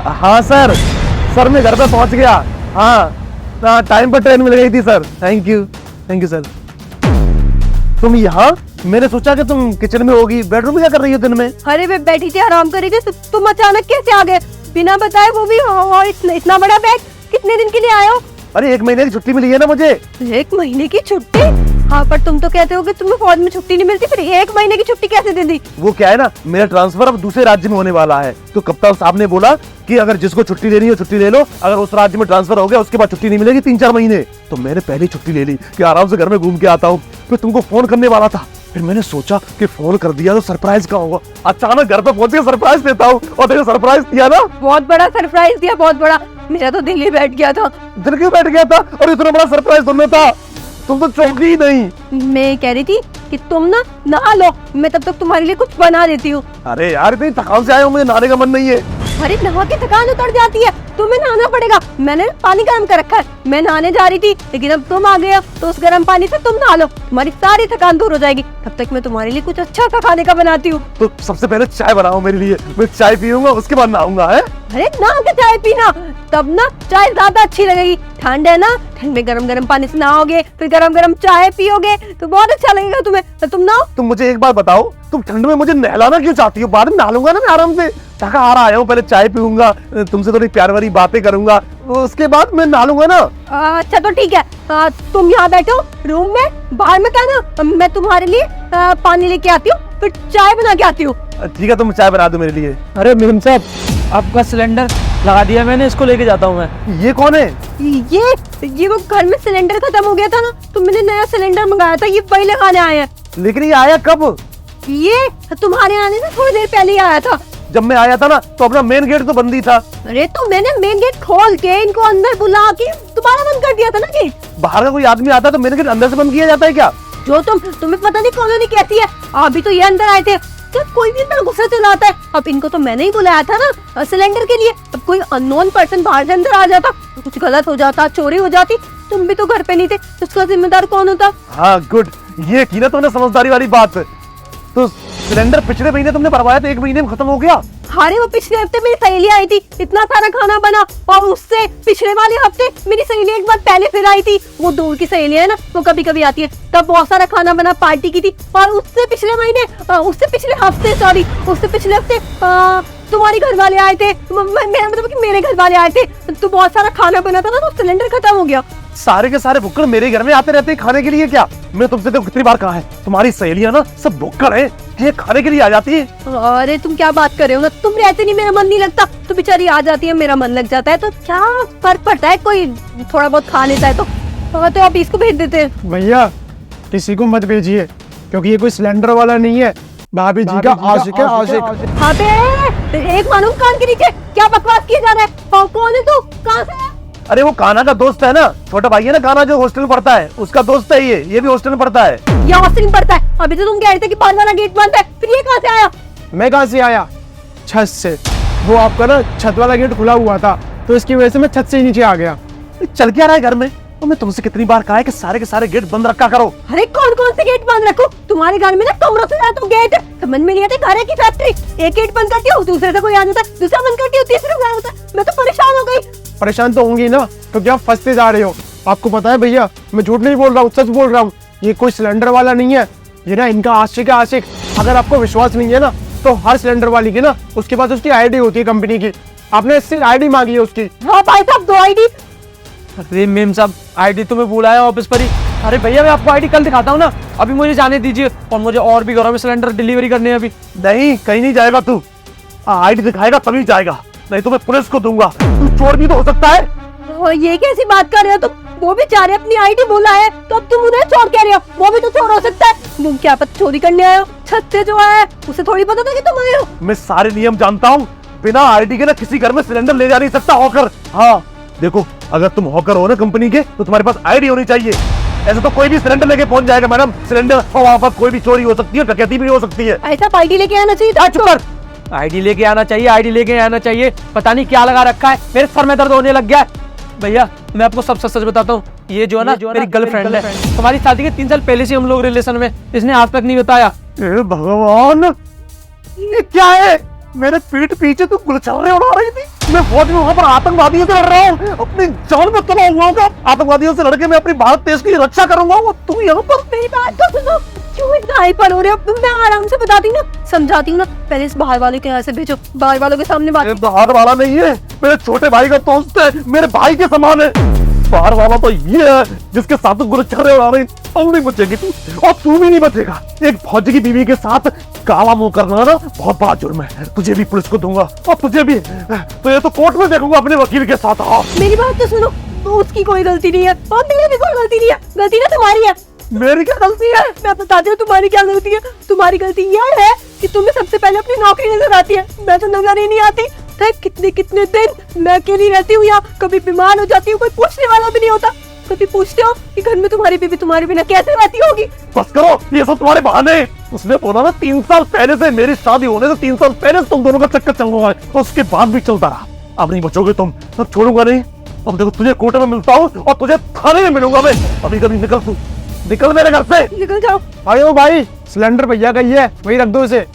हाँ sir, sir मैं घर पे पहुंच गया। हाँ, टाइम पर ट्रेन मिल गई थी सर। Thank you sir. तुम यहाँ? मैंने सोचा कि तुम किचन में होगी। बेडरूम में क्या कर रही हो दिन में? अरे मैं बैठी थी, आराम कर रही थी, तुम अचानक कैसे आ गए बिना बताए, वो भी और इतना बड़ा बैग? कितने दिन के लिए आए हो? अरे 1 महीने की छुट्टी मिली है ना मुझे। 1 महीने की छुट्टी? हाँ, पर तुम तो कहते हो कि तुम्हें फौज में छुट्टी नहीं मिलती, फिर 1 महीने की छुट्टी कैसे दे दी? वो क्या है ना, मेरा ट्रांसफर अब दूसरे राज्य में होने वाला है, तो कप्तान साहब ने बोला कि अगर जिसको छुट्टी लेनी हो छुट्टी ले लो, अगर उस राज्य में ट्रांसफर हो गया उसके बाद छुट्टी नहीं मिलेगी 3-4 महीने। तो मैंने पहले छुट्टी ले ली कि आराम से घर में घूम के आता हूँ। फिर तुमको फोन करने वाला था, फिर मैंने सोचा कि फोन कर दिया तो सरप्राइज का होगा। अचानक घर पे पहुंच के सरप्राइज देता हूँ, और देखो सरप्राइज दिया ना। बहुत बड़ा सरप्राइज दिया, बहुत बड़ा। मेरा तो दिल ही बैठ गया था। दिल क्यों बैठ गया था? और इतना बड़ा सरप्राइज तुमने था, तुम तो चौंकी ही नहीं। मैं कह रही थी कि तुम ना नहा लो, मैं तब तक तुम्हारे लिए कुछ बना देती हूँ। अरे यार इतनी थकान से आया हूँ, मुझे नहाने का मन नहीं है। अरे नहा के थकान उतर जाती है, तुम्हें नहाना पड़ेगा। मैंने पानी गर्म कर रखा है, मैं नहाने जा रही थी, लेकिन अब तुम आ गए हो तो उस गर्म पानी से तुम नहा लो, तुम्हारी सारी थकान दूर हो जाएगी। तब तक मैं तुम्हारे लिए कुछ अच्छा सा खाने का बनाती हूँ। तो सबसे पहले चाय बनाओ मेरे लिए, मैं चाय पीऊंगा उसके बाद नहाऊंगा। है अरे नहा के चाय पीना, तब ना चाय ज्यादा अच्छी लगेगी। ठंड है ना, ठंड में गरम गरम पानी से नहाओगे, फिर गरम गरम चाय पियोगे तो बहुत अच्छा लगेगा तुम्हें। तो तुम नहाओ। तुम मुझे एक बात बताओ, तुम ठंड में मुझे नहलाना क्यों चाहती हो? बाद में नहा लूंगा ना मैं आराम से। थका आया हूँ, पहले चाय पीऊंगा, तुमसे थोड़ी प्यार भरी बातें करूंगा, उसके बाद मैं नहा लूंगा ना। अच्छा तो ठीक है, तुम यहाँ बैठो रूम में, बाहर में कहना मैं तुम्हारे लिए पानी लेके आती हूँ, फिर चाय बना के आती हूँ। ठीक है, तुम चाय बना दो मेरे लिए। अरे मेम साहब, आपका सिलेंडर लगा दिया मैंने, इसको लेके जाता हूँ मैं। ये कौन है? ये वो घर में सिलेंडर खत्म हो गया था ना, तो मैंने नया सिलेंडर मंगाया था, ये वही लगाने आए हैं। लेकिन ये आया कब? ये तुम्हारे आने से थोड़ी देर पहले ही आया था। जब मैं आया था ना तो अपना मेन गेट तो बंद ही था। अरे तो मैंने मेन गेट खोल के इनको अंदर बुला के दोबारा बंद कर दिया था ना गेट। बाहर का कोई आदमी आता तो मेन गेट अंदर से बंद किया जाता है क्या? जो तुम्हें पता नहीं कॉलोनी कहती है। अभी तो ये अंदर आए थे, जब कोई भी अंदर गुस्सा चलाता है। अब इनको तो मैंने ही बुलाया था ना सिलेंडर के लिए। अब कोई अननोन पर्सन बाहर से अंदर आ जाता, कुछ गलत हो जाता, चोरी हो जाती, तुम भी तो घर पे नहीं थे, उसका जिम्मेदार कौन होता? हाँ गुड, ये की ना तुमने समझदारी वाली बात। तो सिलेंडर पिछले महीने तुमने भरवाया तो 1 महीने में खत्म हो गया। अरे वो पिछले हफ्ते मेरी सहेली आई थी, इतना सारा खाना बना, और उससे पिछले वाले हफ्ते मेरी सहेली एक बार पहले फिर आई थी। वो दूर की सहेली है ना, वो कभी कभी आती है, तब बहुत सारा खाना बना, पार्टी की थी। और उससे पिछले महीने, उससे पिछले हफ्ते तुम्हारे घर वाले आए थे, मेरा मतलब कि मेरे घर वाले आए थे, तो बहुत सारा खाना बना था ना, तो सिलेंडर खत्म हो गया। सारे के सारे भुक्कड़ मेरे घर में आते रहते हैं खाने के लिए क्या? मैं तुमसे तो कितनी बार कहा है, तुम्हारी सहेलियां ना सब भुक्कड़ है, ये खाने के लिए आ जाती है। अरे तुम क्या बात कर रहे हो ना, तुम रहते नहीं मेरा मन नहीं लगता, तो बेचारी आ जाती है मेरा मन लग जाता है, तो क्या फर्क पड़ता है, कोई थोड़ा बहुत खा लेता है तो आप इसको भेज देते हैं। भैया किसी को मत भेजिए, क्योंकि ये कोई सिलेंडर वाला नहीं है, भाभी जी का आशिक है, आशिक। हाँ बे, एक मालूम कान के नीचे क्या बकवास किया जा रहा है? कौन है तू, कहाँ से है? अरे वो काना का दोस्त है ना, छोटा भाई है ना काना, जो हॉस्टल में पढ़ता है, उसका दोस्त है ये भी हॉस्टल में पढ़ता है। ये हॉस्टल में पढ़ता है? अभी तो तुम कह रहे थे कि बाहर वाला गेट बंद है, फिर ये कहाँ से आया? मैं कहाँ से आया? छत से। वो आपका ना छत वाला गेट खुला हुआ था, तो इसकी वजह से मैं छत से ही नीचे आ गया। चल क्या रहा है घर में? तो मैं तुमसे कितनी बार कहा है कि सारे के सारे गेट बंद रखा करो। अरे कौन कौन से गेट बंद रखो? तुम्हारे घर में ना कमरों से तो गेट, समझ में नहीं आता, घर है की फैक्ट्री? एक गेट बंद करती हो, दूसरे से कोई आ जाता है, दूसरा बंद करती हो, तीसरा कोई आ जाता है, मैं तो परेशान हो गई। परेशान तो होंगी ना, तो क्या फंसते जा रहे हो? आपको पता है भैया, मैं झूठ नहीं बोल रहा हूँ, सच बोल रहा हूँ, ये कोई सिलेंडर वाला नहीं है, ये ना इनका आशिक है, आशिक। अगर आपको विश्वास नहीं है ना, तो हर सिलेंडर वाली की ना उसके पास उसकी आईडी होती है कंपनी की, आपने इससे आईडी मांगी है उसकी। हाँ भाई साहब, 2 आईडी। अरे मेम साहब, आईडी तो मैं भूल आया ऑफिस पर ही। अरे भैया मैं आपको आईडी कल दिखाता हूँ ना, अभी मुझे जाने दीजिए, और मुझे और भी घरों में सिलेंडर डिलीवरी करने हैं अभी। नहीं, कहीं नहीं जाएगा तू, आईडी दिखाएगा तभी जाएगा, नहीं तो मैं पुलिस को दूंगा। तू चोर भी तो हो सकता है। ये कैसी बात कर रहे हो तुम? वो बेचारे अपनी आईडी भूला है, तो अब तुम उन्हें चोर कह रहे हो? वो भी तो चोर हो सकता है। तुम क्या पता चोरी करने आए हो? छत से जो आया है उसे थोड़ी पता था कि तुम आए हो। मैं सारे नियम जानता हूँ, बिना आईडी के ना किसी घर में सिलेंडर ले जा नहीं सकता हॉकर। हाँ देखो, अगर तुम हॉकर हो ना कंपनी के, तो तुम्हारे पास आईडी होनी चाहिए। ऐसे तो कोई भी सिलेंडर लेके पहुंच जाएगा मैडम, सिलेंडर, और वहाँ पर कोई भी चोरी हो सकती है, डकैती भी हो सकती है। ऐसा आईडी लेके आना चाहिए। आईडी लेके आना चाहिए, आईडी लेके आना चाहिए, पता नहीं क्या लगा रखा है, मेरे सर में दर्द होने लग गया है। भैया मैं आपको सब सच बताता हूँ, ये जो है ना मेरी गर्लफ्रेंड है, हमारी शादी के 3 साल पहले से हम लोग रिलेशन में, इसने आज तक नहीं बताया। भगवान, ये क्या है? मेरे पीठ पीछे तू गुलछर्रे उड़ा रही थी। मैं फौज में वहां पर आतंकवादियों से लड़ रहा हूँ, अपनी जान में तबाह हुआ हूँ। आतंकवादियों से लड़के मैं अपनी भारत देश की रक्षा करूंगा। वो तुम यहाँ पर मेरी बात तो सुनो, क्यों इतना हाइपर हो रहे हो? मैं आराम से बताती हूँ ना, समझाती हूँ ना। पहले इस बाहर वाले के यहाँ से भेजो, बाहर वालों के सामने बात। ये बाहर वाला नहीं है, मेरे छोटे भाई का दोस्त है, मेरे भाई के समान है। बाहर वाला तो ये है जिसके साथ तू गुलछर्रे उड़ा रही। तुम नहीं बचेगी तू, और तू भी नहीं बचेगा। एक फौजी की बीवी के साथ काला मुंह करना ना बहुत बड़ा जुर्म है। तुझे भी पुलिस को दूंगा और तुझे भी, तो ये तो कोर्ट में देखूंगा अपने वकील के साथ। हाँ मेरी बात तो सुनो, तो उसकी कोई गलती नहीं है और मेरी भी कोई गलती नहीं है। गलती ना तुम्हारी है। मेरी क्या गलती है? मैं बताती हूँ तुम्हारी क्या गलती है। तुम्हारी गलती यह है कि तुम्हें सबसे पहले अपनी नौकरी नजर आती है, मैं तो नजर ही नहीं आती। कितने कितने दिन मैं अकेली रहती हूँ यहाँ, कभी बीमार हो जाती हूँ, कोई पूछने वाला भी नहीं होता। कभी पूछते हो कि घर में तुम्हारी बीवी तुम्हारे बिना कैसे रहती होगी? बस करो, ये सब तुम्हारे बहाने। उसने बोला ना 3 साल पहले से, मेरी शादी होने से 3 साल पहले से तुम दोनों का चक्कर चल रहा है, और उसके बाद भी चलता रहा। अब नहीं बचोगे तुम, अब छोड़ूंगा नहीं। अब देखो तुझे कोर्ट में मिलता हूँ और तुझे थाने में मिलूंगा मैं। अभी कभी निकल तू, निकल मेरे घर से। निकल जाओ। अरे भाई, सिलेंडर भैया का ही है, वही रख दो इसे।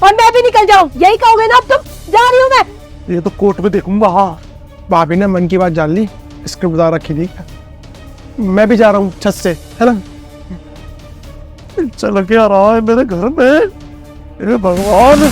और मैं भी निकल जाऊँ, यही कहोगे ना? अब तुम, जा रही हूँ मैं। ये तो कोर्ट में देखूंगा। हाँ भाभी ने मन की बात जान ली, स्क्रिप्ट बता रखी थी। मैं भी जा रहा हूँ छत से, है ना? चल क्या रहा है मेरे घर में, हे भगवान।